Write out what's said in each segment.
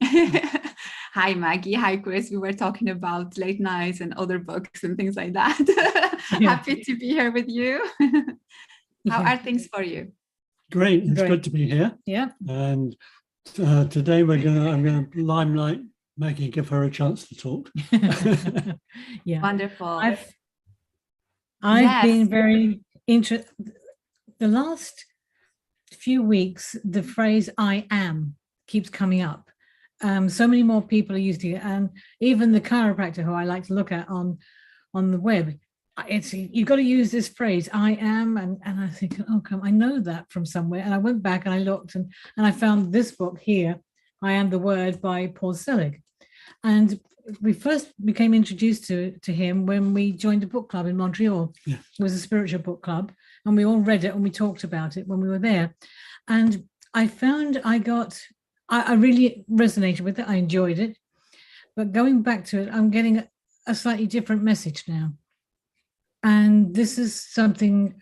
Hi, Maggie. Hi, Chris. We were talking about late nights and other books and things like that. Happy to be here with you. How are things for you? Great. It's good to be here. Yeah. And today I'm going to limelight Maggie, give her a chance to talk. Yeah. Wonderful. I've been very interested. The last few weeks, the phrase "I am" keeps coming up. So many more people are using it, and even the chiropractor who I like to look at on the web, you've got to use this phrase "I am," and I think, oh come, I know that from somewhere. And I went back and I looked, and I found this book here, "I Am the Word" by Paul Selig. And we first became introduced to him when we joined a book club in Montreal. Yeah. It was a spiritual book club, and we all read it and we talked about it when we were there. And I found I really resonated with it. I enjoyed it. But going back to it, I'm getting a slightly different message now. And this is something,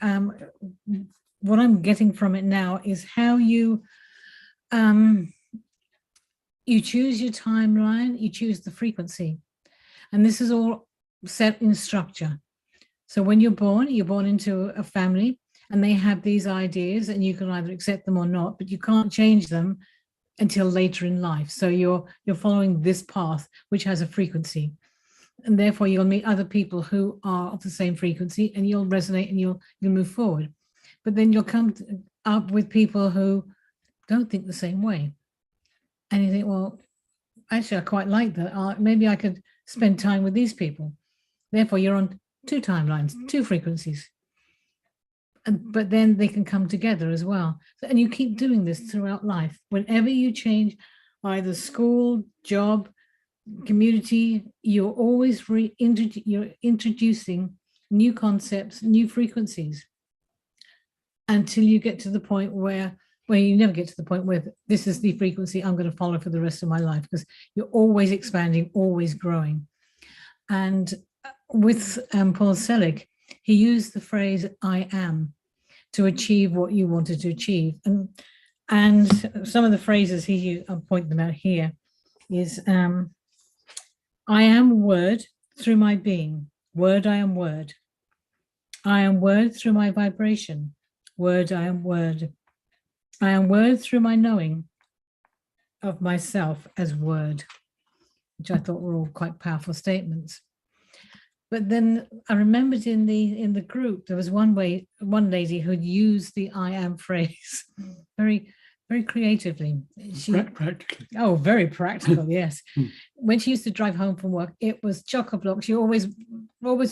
what I'm getting from it now is how you choose your timeline, you choose the frequency. And this is all set in structure. So when you're born into a family and they have these ideas and you can either accept them or not, but you can't change them until later in life. So you're following this path, which has a frequency. And therefore you'll meet other people who are of the same frequency and you'll resonate and you'll move forward. But then you'll come up with people who don't think the same way. And you think, well, actually, I quite like that. Maybe I could spend time with these people. Therefore, you're on two timelines, two frequencies. But then they can come together as well. And you keep doing this throughout life. Whenever you change either school, job, community, you're always you're introducing new concepts, new frequencies, until you get to the point where you never get to the point where this is the frequency I'm going to follow for the rest of my life, because you're always expanding, always growing. And with Paul Selig, he used the phrase "I am" to achieve what you wanted to achieve. And some of the phrases he used, I'll point them out here, is I am word through my being. Word, I am word. I am word through my vibration. Word, I am word. I am word through my knowing of myself as word, which I thought were all quite powerful statements. But then I remembered in the group, there was one lady who'd used the "I am" phrase very, very creatively. Practically. Oh, very practical, yes. When she used to drive home from work, it was chock-a-block. She always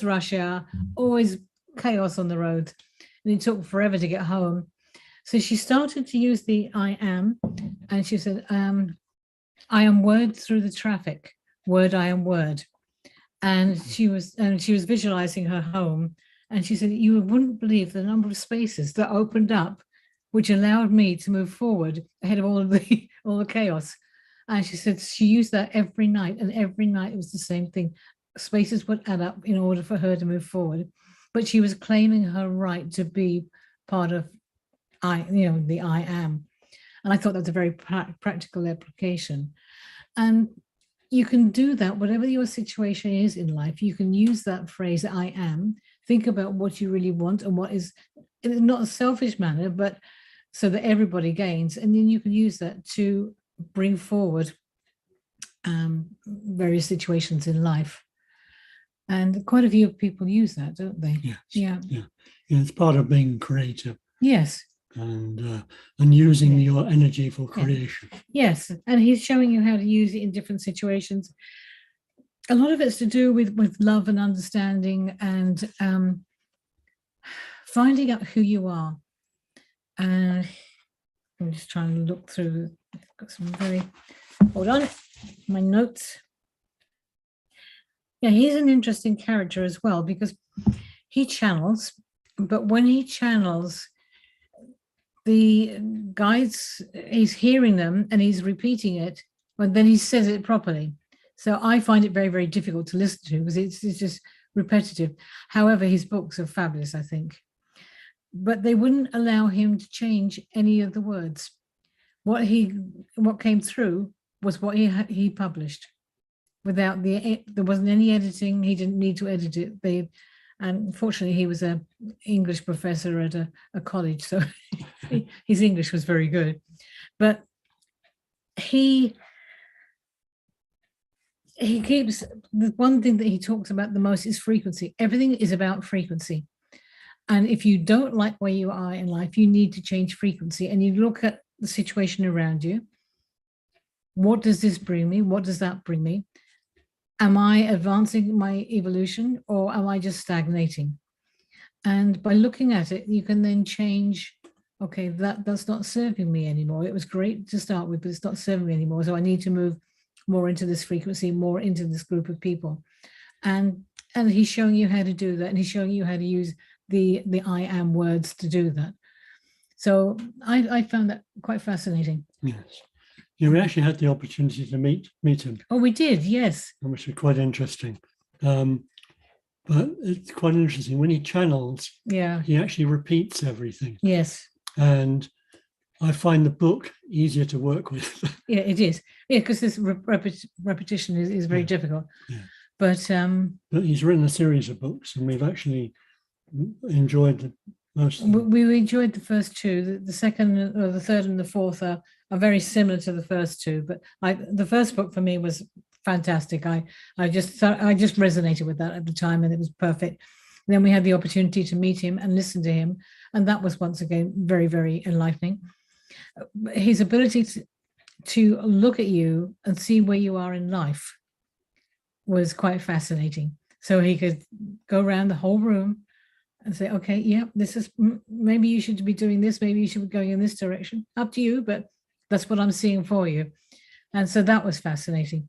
rush hour, always chaos on the road. And it took forever to get home. So she started to use the "I am," and she said, "I am word through the traffic. Word, I am word." And she was visualizing her home, and she said, "You wouldn't believe the number of spaces that opened up, which allowed me to move forward ahead of all the chaos." And she said she used that every night, and every night it was the same thing. Spaces would add up in order for her to move forward, but she was claiming her right to be part of the "I am." And I thought that's a very practical application. And you can do that, whatever your situation is in life, you can use that phrase "I am," think about what you really want and what is, in not a selfish manner, but so that everybody gains. And then you can use that to bring forward various situations in life. And quite a few people use that, don't they? Yes. Yeah. It's part of being creative. Yes. And using your energy for creation. Yes, and he's showing you how to use it in different situations. A lot of it's to do with love and understanding and finding out who you are. I'm just trying to look through. I've got some hold on, my notes. Yeah, he's an interesting character as well, because he channels, but when he channels, the guides, he's hearing them and he's repeating it, but then he says it properly. So I find it very, very difficult to listen to because it's just repetitive. However, his books are fabulous, I think. But they wouldn't allow him to change any of the words. What came through was what he published. Without there wasn't any editing. He didn't need to edit it. And fortunately, he was an English professor at a college, so his English was very good. But he keeps, the one thing that he talks about the most is frequency. Everything is about frequency. And if you don't like where you are in life, you need to change frequency. And you look at the situation around you. What does this bring me? What does that bring me? Am I advancing my evolution, or am I just stagnating? And by looking at it, you can then change, okay, that's not serving me anymore. It was great to start with, but it's not serving me anymore. So I need to move more into this frequency, more into this group of people. And he's showing you how to do that. And he's showing you how to use the I am words to do that. So I found that quite fascinating. Yes. Yeah, we actually had the opportunity to meet him. Oh, we did, yes. Which was quite interesting. But it's quite interesting. When he channels, he actually repeats everything. Yes. And I find the book easier to work with. Yeah, it is. Yeah, because this repetition is very difficult. Yeah. But he's written a series of books, and we've actually enjoyed the most of them. We enjoyed the first two. The second, or the third, and the fourth are very similar to the first two. But the first book for me was fantastic. I just resonated with that at the time, and it was perfect. And then we had the opportunity to meet him and listen to him, and that was once again very, very enlightening. His ability to look at you and see where you are in life was quite fascinating. So he could go around the whole room and say, okay, yeah, this is, maybe you should be doing this, maybe you should be going in this direction. Up to you, but that's what I'm seeing for you. And so that was fascinating.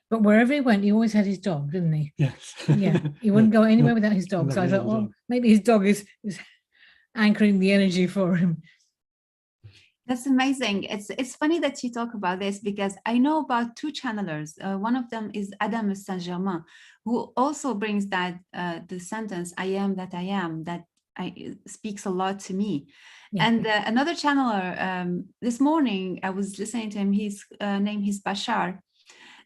But wherever he went, he always had his dog, didn't he? Yes. Yeah, he wouldn't go anywhere without his dog. So I thought, well, maybe his dog is anchoring the energy for him. That's amazing. It's funny that you talk about this, because I know about two channelers. One of them is Adam Saint-Germain, who also brings that the sentence, I am that I am, that speaks a lot to me. Yeah. And another channeler, this morning, I was listening to him, his name is Bashar.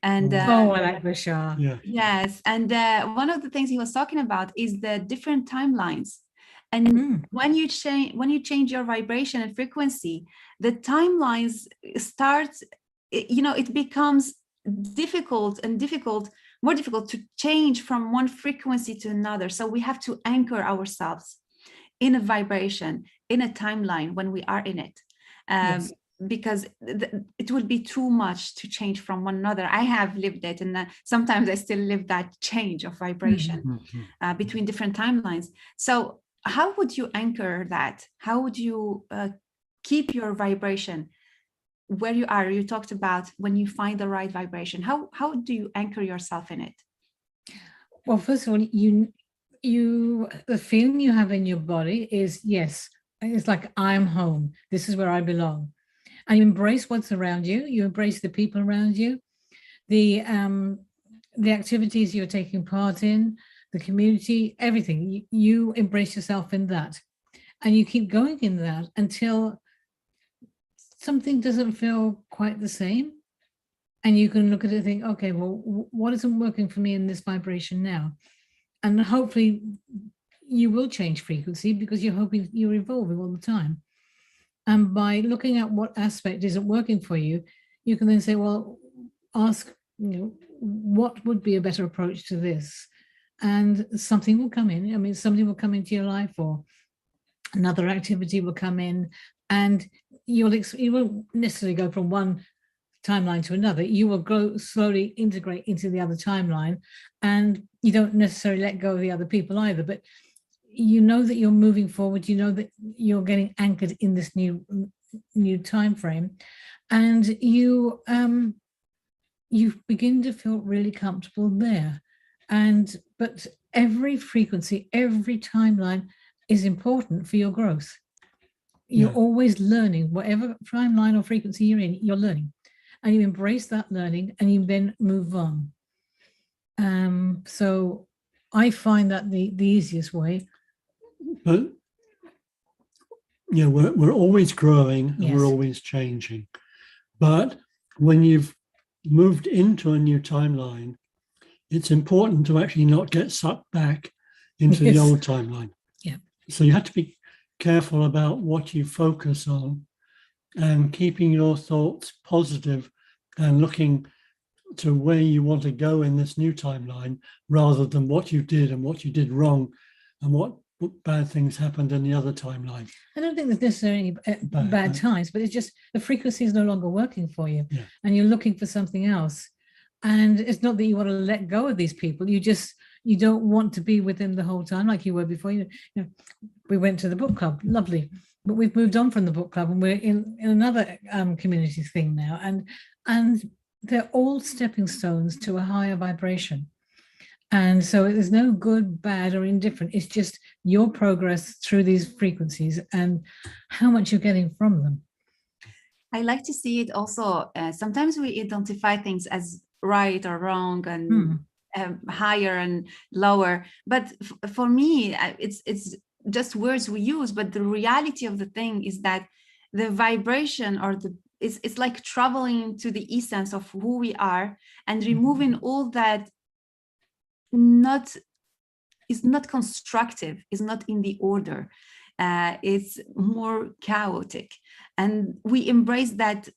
And I like Bashar. Yeah. Yes. And one of the things he was talking about is the different timelines. And when you change your vibration and frequency, the timelines start, it becomes more difficult to change from one frequency to another. So we have to anchor ourselves in a vibration, in a timeline when we are in it. Yes. Because it would be too much to change from one another. I have lived it, and sometimes I still live that change of vibration between different timelines. So how would you anchor that? How would you keep your vibration where you are? You talked about when you find the right vibration. How do you anchor yourself in it? Well, first of all, the feeling you have in your body is, yes, it's like I'm home. This is where I belong. And you embrace what's around you. You embrace the people around you, the activities you're taking part in, the community, everything. You embrace yourself in that, and you keep going in that until something doesn't feel quite the same. And you can look at it and think, okay, well, what isn't working for me in this vibration now? And hopefully you will change frequency, because you're evolving all the time. And by looking at what aspect isn't working for you, you can then say, well, ask, what would be a better approach to this? And something will come in. I mean, something will come into your life, or another activity will come in, and you won't necessarily go from one timeline to another. You will go slowly integrate into the other timeline, and you don't necessarily let go of the other people either, but you know that you're moving forward. You know that you're getting anchored in this new time frame, and you begin to feel really comfortable there. But every frequency, every timeline is important for your growth. You're always learning. Whatever timeline or frequency you're in, you're learning, and you embrace that learning, and you then move on. So I find that the easiest way. But we're always growing, and yes. we're always changing. But when you've moved into a new timeline, it's important to actually not get sucked back into the old timeline. Yeah. So you have to be careful about what you focus on and keeping your thoughts positive and looking to where you want to go in this new timeline rather than what you did and what you did wrong and what bad things happened in the other timeline. I don't think there's necessarily bad times, but it's just the frequency is no longer working for you, and you're looking for something else. And it's not that you want to let go of these people. You don't want to be with them the whole time like you were before. You know, we went to the book club, lovely, but we've moved on from the book club and we're in another community thing now. And they're all stepping stones to a higher vibration. And so there's no good, bad, or indifferent. It's just your progress through these frequencies and how much you're getting from them. I like to see it also. Sometimes we identify things as right or wrong and higher and lower. But for me, it's just words we use. But the reality of the thing is that the vibration or it's like traveling to the essence of who we are and removing all that is not constructive, is not in the order. It's more chaotic. And we embrace that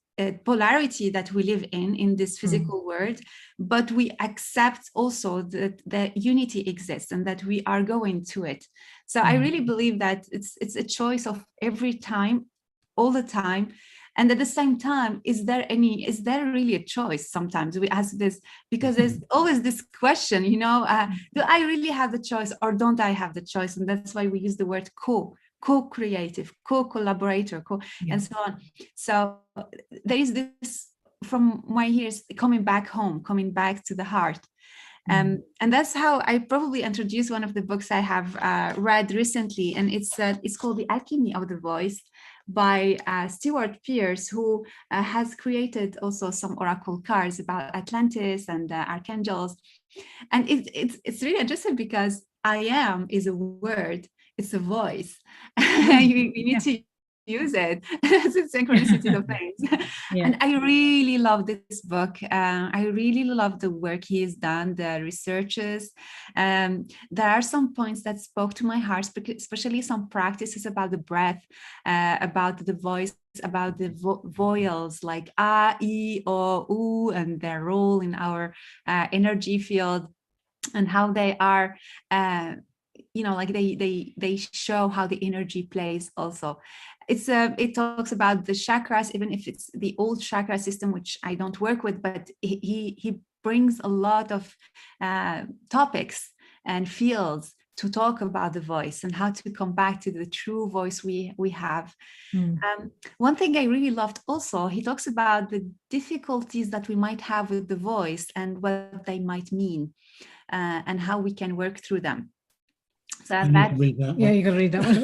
polarity that we live in this physical world, but we accept also that the unity exists and that we are going to it. So I really believe that it's a choice of every time, all the time. And at the same time, is there really a choice? Sometimes we ask this because there's always this question, do I really have the choice or don't I have the choice? And that's why we use the word co-creative, co-collaborator, and so on. So there is this, from my ears, coming back home, coming back to the heart. And that's how I probably introduced one of the books I have read recently. And it's called The Alchemy of the Voice by Stuart Pearce, who has created also some oracle cards about Atlantis and archangels. And it's really interesting because I am is a word, it's a voice. You need to use it. It's a synchronicity of things. And I really love this book. I really love the work he has done, the researches. There are some points that spoke to my heart, especially some practices about the breath, about the voice, about the vowels like a, I, o, u, and their role in our energy field, and how they are like they show how the energy plays also. It talks about the chakras, even if it's the old chakra system, which I don't work with, but he brings a lot of topics and fields to talk about the voice and how to come back to the true voice we have. One thing I really loved also, he talks about the difficulties that we might have with the voice and what they might mean, and how we can work through them. So you can read that one.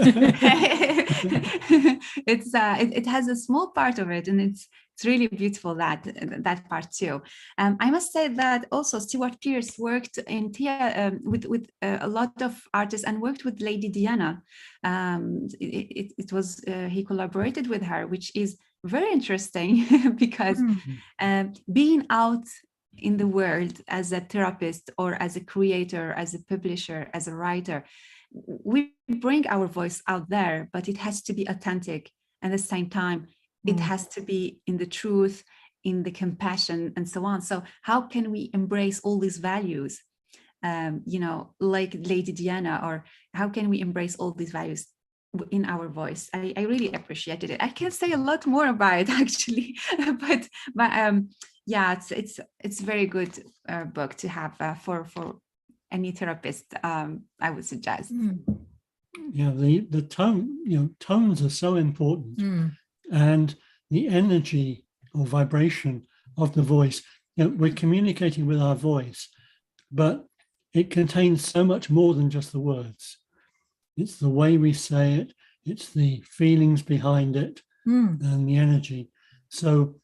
It has a small part of it, and it's really beautiful, that part too. I must say that also Stuart Pearce worked in with a lot of artists and worked with Lady Diana. He collaborated with her, which is very interesting because being out in the world as a therapist or as a creator, as a publisher, as a writer, we bring our voice out there, but it has to be authentic. And at the same time, it has to be in the truth, in the compassion, and so on. So how can we embrace all these values, like Lady Diana, or how can we embrace all these values in our voice? I really appreciated it. I can say a lot more about it actually, but it's a very good book to have for any therapist. I would suggest. The tone, tones are so important, and the energy or vibration of the voice. We're communicating with our voice, but it contains so much more than just the words. It's the way we say it. It's the feelings behind it and the energy. So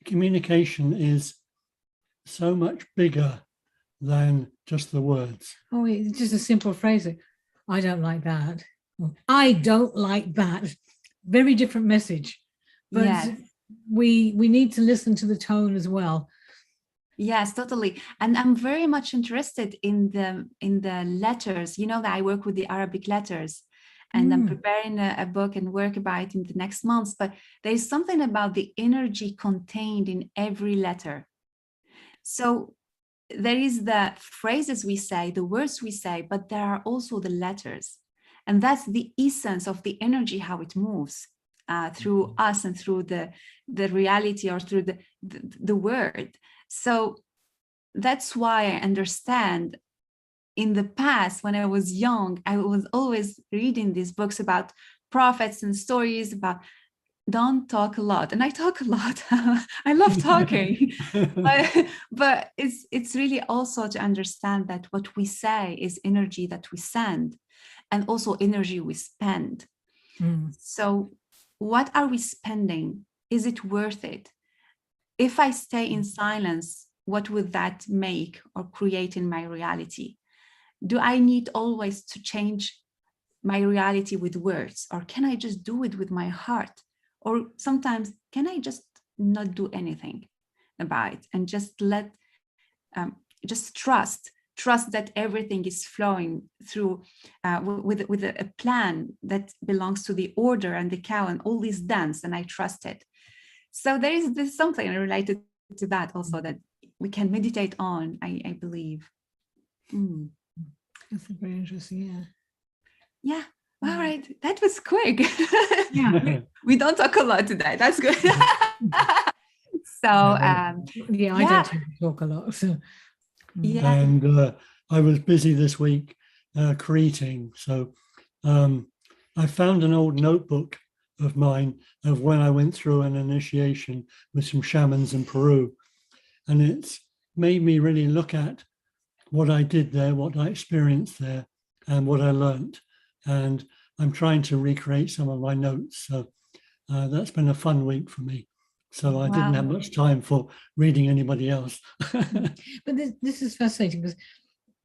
communication is so much bigger than just the words. Oh, it's just a simple phrase. I don't like that. I don't like that. Very different message. But we need to listen to the tone as well. Yes, totally. And I'm very much interested in the letters. You know that I work with the Arabic letters, and I'm preparing a book and work about it in the next months. But there's something about the energy contained in every letter. So there is the phrases we say, the words we say, but there are also the letters. And that's the essence of the energy, how it moves through us and through the reality, or through the word. So that's why I understand in the past, when I was young, I was always reading these books about prophets and stories about don't talk a lot. And I talk a lot. I love talking. but it's really also to understand that what we say is energy that we send, and also energy we spend. So what are we spending? Is it worth it? If I stay in silence, what would that make or create in my reality? Do I need always to change my reality with words, or can I just do it with my heart? Or sometimes, can I just not do anything about it and just just trust that everything is flowing through with a plan that belongs to the order and the cow and all this dance, and I trust it. So there's something related to that also that we can meditate on, I believe. That's very interesting. Yeah. All right. That was quick. Yeah. We don't talk a lot today. That's good. So I don't tend to talk a lot. So and I was busy this week creating. So I found an old notebook of mine of when I went through an initiation with some shamans in Peru. And it's made me really look at what I did there, what I experienced there, and what I learned. And I'm trying to recreate some of my notes. So that's been a fun week for me. So I didn't have much time for reading anybody else. But this is fascinating, because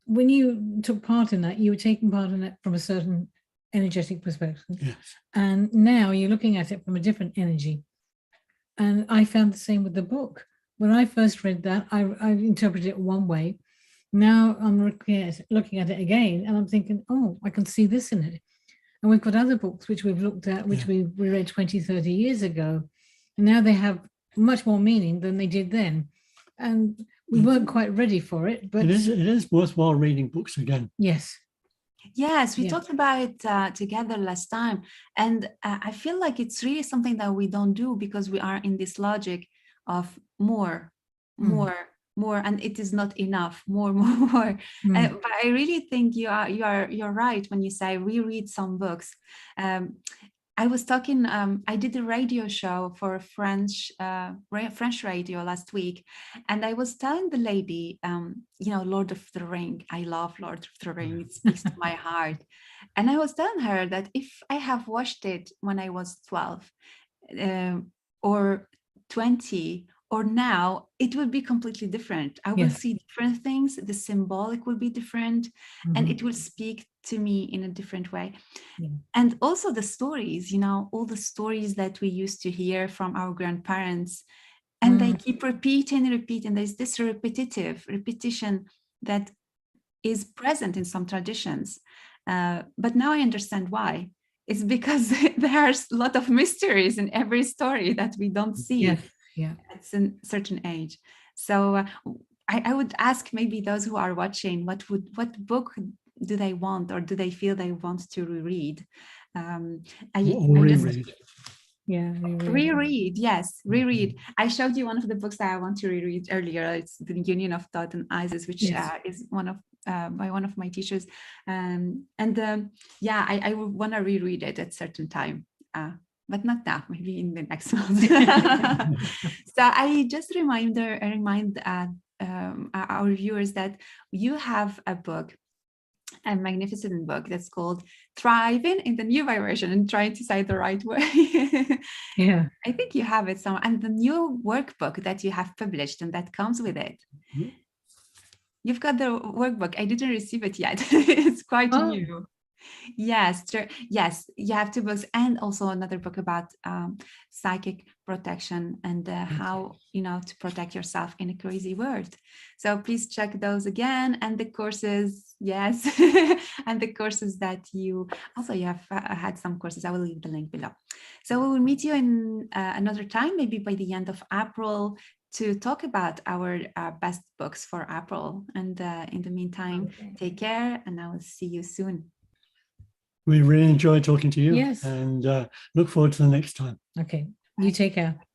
when you took part in that, you were taking part in it from a certain energetic perspective. Yes. And now you're looking at it from a different energy. And I found the same with the book. When I first read that, I interpreted it one way. Now I'm looking at it again, and I'm thinking, oh, I can see this in it. And we've got other books which we've looked at, which we read 20, 30 years ago. And now they have much more meaning than they did then. And we weren't quite ready for it, but it is worthwhile reading books again. Yes. Yes, we talked about it together last time. And I feel like it's really something that we don't do, because we are in this logic of more, and it is not enough, more. But I really think you're right when you say reread some books. I was talking, I did a radio show for French radio last week. And I was telling the lady, Lord of the Ring, I love Lord of the Ring, it speaks to my heart. And I was telling her that if I have watched it when I was 12 or 20, or now, it will be completely different. I will see different things. The symbolic will be different, and it will speak to me in a different way. And also the stories, all the stories that we used to hear from our grandparents, and they keep repeating. There's this repetition that is present in some traditions. But now I understand why. It's because there are a lot of mysteries in every story that we don't see. At a certain age. So I would ask maybe those who are watching, what book do they want, or do they feel they want to reread? Reread. Reread, yes, reread. I showed you one of the books that I want to reread earlier. It's The Union of Thought and Isis, which is one of by one of my teachers. I want to reread it at a certain time. But not now, maybe in the next month. So I just remind our viewers that you have a book, a magnificent book that's called Thriving in the New Vibration, and trying to say the right way. I think you have it somewhere. And the new workbook that you have published and that comes with it. You've got the workbook. I didn't receive it yet. It's quite new. Yes, yes, you have two books, and also another book about psychic protection and how, you know, to protect yourself in a crazy world. So please check those again, and the courses, yes, and the courses that you also, you have had some courses. I will leave the link below. So we will meet you in another time, maybe by the end of April, to talk about our best books for April. And in the meantime, take care, and I will see you soon. We really enjoyed talking to you. Yes. And look forward to the next time. Okay. You take care.